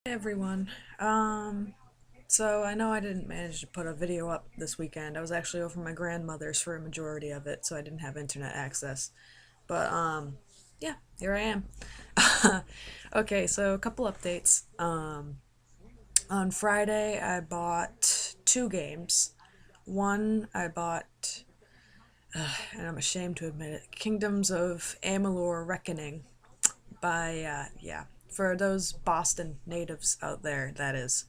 Hey everyone. So I know I didn't manage to put a video up this weekend. I was actually over at my grandmother's for a majority of it, so I didn't have internet access. But yeah, here I am. Okay, so a couple updates. On Friday I bought two games. One I bought, and I'm ashamed to admit it, Kingdoms of Amalur Reckoning by yeah, for those Boston natives out there, that is.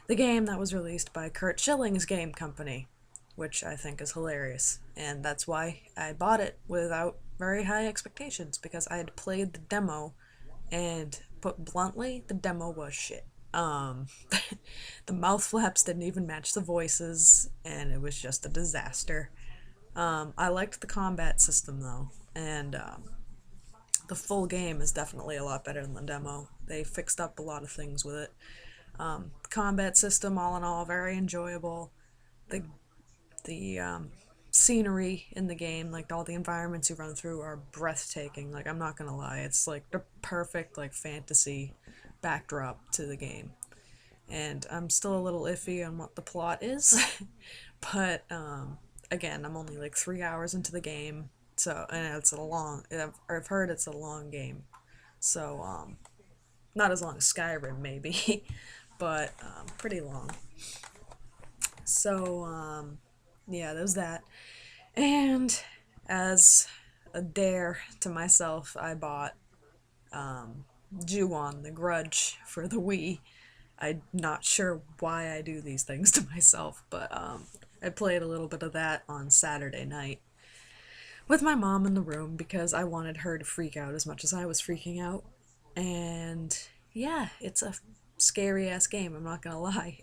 The game that was released by Kurt Schilling's game company, which I think is hilarious. And that's why I bought it without very high expectations, because I had played the demo, and put bluntly, the demo was shit. Um, the mouth flaps didn't even match the voices, and it was just a disaster. I liked the combat system though, and the full game is definitely a lot better than the demo. They fixed up a lot of things with it. The combat system, all in all, very enjoyable. The the scenery in the game, like all the environments you run through, are breathtaking. Like, I'm not gonna lie, it's like the perfect like fantasy backdrop to the game. And I'm still a little iffy on what the plot is, but again, I'm only like 3 hours into the game, so and it's a long. I've heard it's a long game, so not as long as Skyrim maybe, but pretty long. So yeah, there's that. And as a dare to myself, I bought Ju-on the Grudge for the Wii. I'm not sure why I do these things to myself, but I played a little bit of that on Saturday night with my mom in the room because I wanted her to freak out as much as I was freaking out. And yeah, it's a scary ass game, I'm not gonna lie.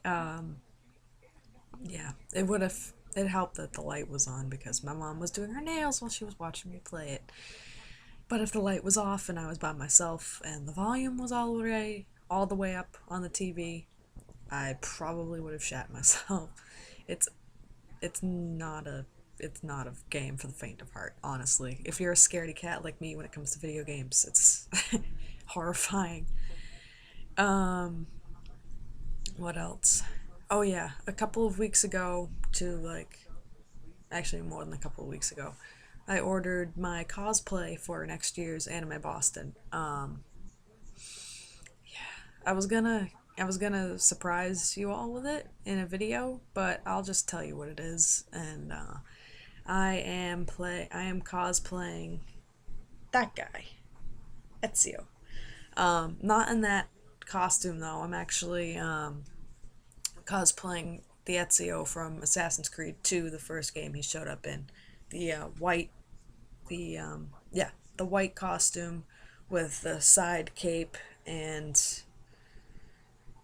Yeah, it helped that the light was on because my mom was doing her nails while she was watching me play it. But if the light was off and I was by myself and the volume was all the way up on the TV, I probably would have shat myself. It's it's not a it's not a game for the faint of heart, honestly. If you're a scaredy cat like me when it comes to video games, it's horrifying. Um, what else? Oh yeah, a couple of weeks ago, to like actually more than a couple of weeks ago, I ordered my cosplay for next year's Anime Boston. I was gonna I was gonna surprise you all with it in a video, but I'll just tell you what it is. And I am cosplaying that guy, Ezio. Not in that costume though. I'm actually cosplaying the Ezio from Assassin's Creed 2, the first game he showed up in. The the yeah, the white costume with the side cape, and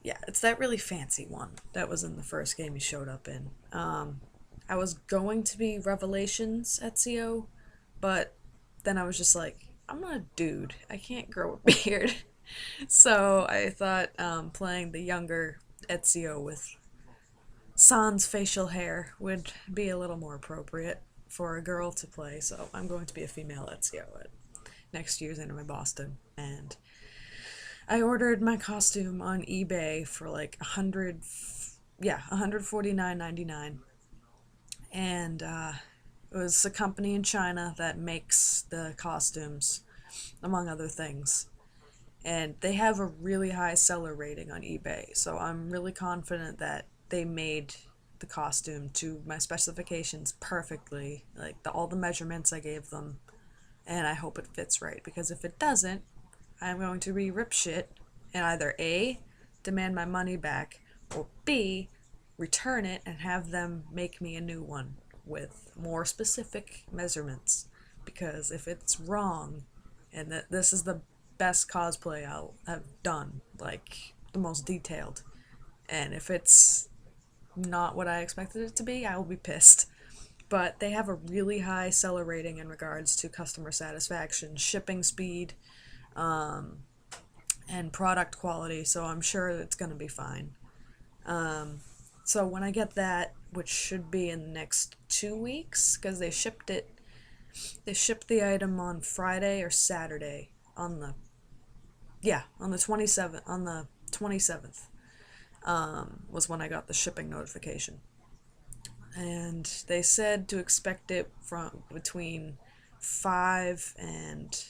yeah, it's that really fancy one that was in the first game he showed up in. I was going to be Revelations Ezio, but then I was just like, I'm not a dude. I can't grow a beard. So I thought playing the younger Ezio with sans facial hair would be a little more appropriate for a girl to play. So I'm going to be a female Ezio at next year's Anime Boston. And I ordered my costume on eBay for like 100, yeah, 149.99, and it was a company in China that makes the costumes, among other things. And they have a really high seller rating on eBay, so I'm really confident that they made the costume to my specifications perfectly, like all the measurements I gave them, and I hope it fits right, because if it doesn't, I'm going to re-rip shit and either A, demand my money back, or B, return it and have them make me a new one with more specific measurements. Because if it's wrong, and that this is the best cosplay I'll have done, like the most detailed, and if it's not what I expected it to be, I will be pissed. But they have a really high seller rating in regards to customer satisfaction, shipping speed, and product quality, so I'm sure it's going to be fine. So when I get that, which should be in the next 2 weeks, because they shipped the item on Friday or Saturday, on the 27th, on the 27th was when I got the shipping notification. And they said to expect it from between 5 and,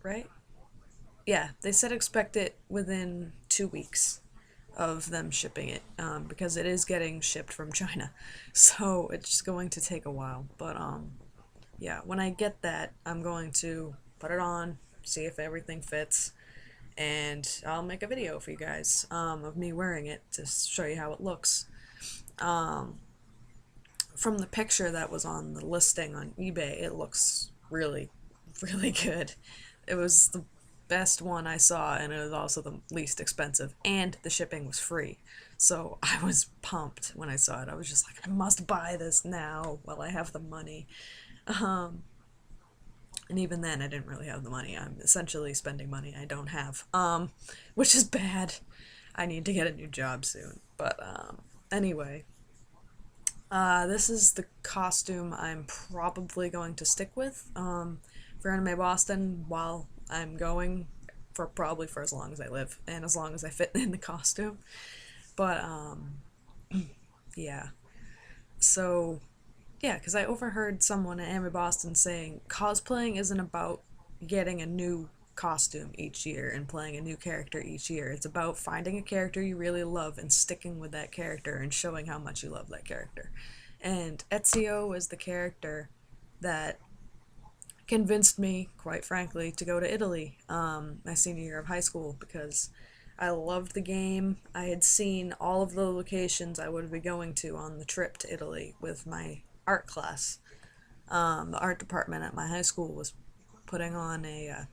right? Yeah, they said expect it within 2 weeks of them shipping it, because it is getting shipped from China. So it's going to take a while. But yeah, when I get that, I'm going to put it on, see if everything fits, and I'll make a video for you guys of me wearing it to show you how it looks. From the picture that was on the listing on eBay, it looks really, really good. It was the best one I saw, and it was also the least expensive, and the shipping was free. So I was pumped when I saw it. I was just like, I must buy this now while I have the money. And even then, I didn't really have the money. I'm essentially spending money I don't have, which is bad. I need to get a new job soon. But anyway, this is the costume I'm probably going to stick with for Anime Boston while I'm going, for probably for as long as I live and as long as I fit in the costume. But yeah. So yeah, because I overheard someone at Anime Boston saying cosplaying isn't about getting a new costume each year and playing a new character each year. It's about finding a character you really love and sticking with that character and showing how much you love that character. And Ezio is the character that convinced me, quite frankly, to go to Italy my senior year of high school, because I loved the game. I had seen all of the locations I would be going to on the trip to Italy with my art class. The art department at my high school was putting on a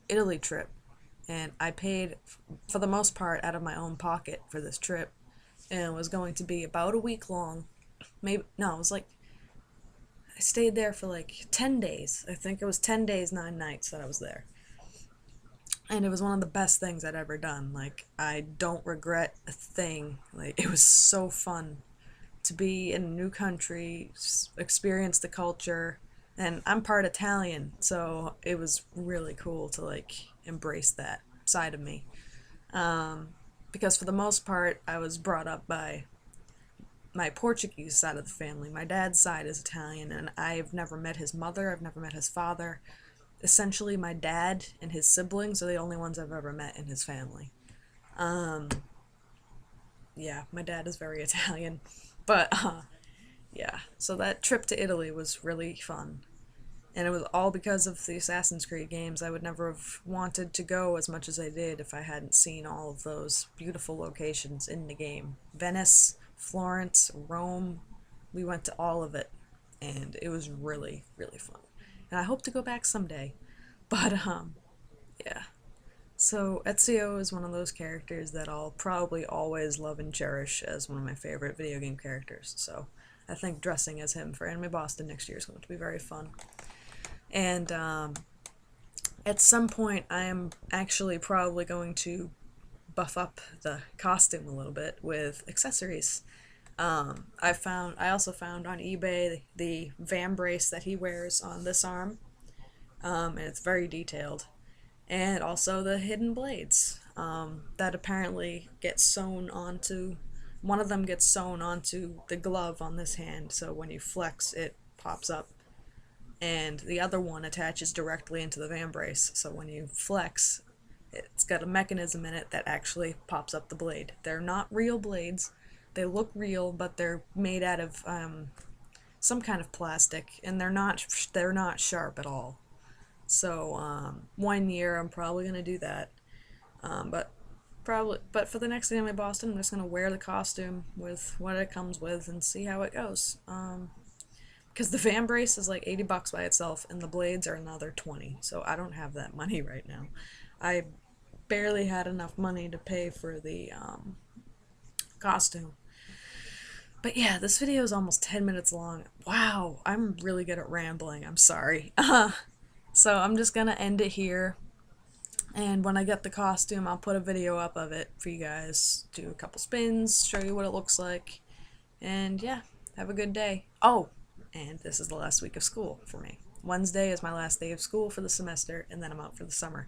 Italy trip, and I paid, for the most part, out of my own pocket for this trip, and it was going to be about a week long. Maybe, no, it was like, I stayed there for like 10 days. I think it was 10 days, 9 nights that I was there. And it was one of the best things I'd ever done. Like, I don't regret a thing. Like, it was so fun to be in a new country, experience the culture, and I'm part Italian, so it was really cool to like embrace that side of me. Because for the most part, I was brought up by my Portuguese side of the family. My dad's side is Italian, and I've never met his mother, I've never met his father. Essentially, my dad and his siblings are the only ones I've ever met in his family. Yeah, my dad is very Italian. But, yeah, so that trip to Italy was really fun. And it was all because of the Assassin's Creed games. I would never have wanted to go as much as I did if I hadn't seen all of those beautiful locations in the game. Venice, Florence, Rome, we went to all of it, and it was really, really fun. And I hope to go back someday. But, yeah. So Ezio is one of those characters that I'll probably always love and cherish as one of my favorite video game characters. So I think dressing as him for Anime Boston next year is going to be very fun. And at some point, I am actually probably going to buff up the costume a little bit with accessories. I also found on eBay the vambrace that he wears on this arm, and it's very detailed, and also the hidden blades that apparently get sewn onto. One of them gets sewn onto the glove on this hand, so when you flex, it pops up, and the other one attaches directly into the vambrace, so when you flex, it's got a mechanism in it that actually pops up the blade. They're not real blades. They look real, but they're made out of some kind of plastic, and they're not sharp at all. So 1 year I'm probably gonna do that. But for the next Anime Boston, I'm just gonna wear the costume with what it comes with and see how it goes. Because the vambrace is like $80 by itself, and the blades are another 20. So I don't have that money right now. I barely had enough money to pay for the costume. But yeah, this video is almost 10 minutes long. Wow, I'm really good at rambling. I'm sorry. So I'm just gonna end it here. And when I get the costume, I'll put a video up of it for you guys. Do a couple spins, show you what it looks like. And yeah, have a good day. Oh, and this is the last week of school for me. Wednesday is my last day of school for the semester, and then I'm out for the summer.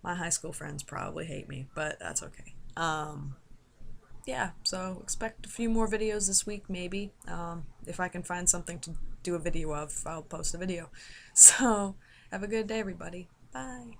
My high school friends probably hate me, but that's okay. Yeah, so expect a few more videos this week, maybe. If I can find something to do a video of, I'll post a video. So, have a good day, everybody. Bye.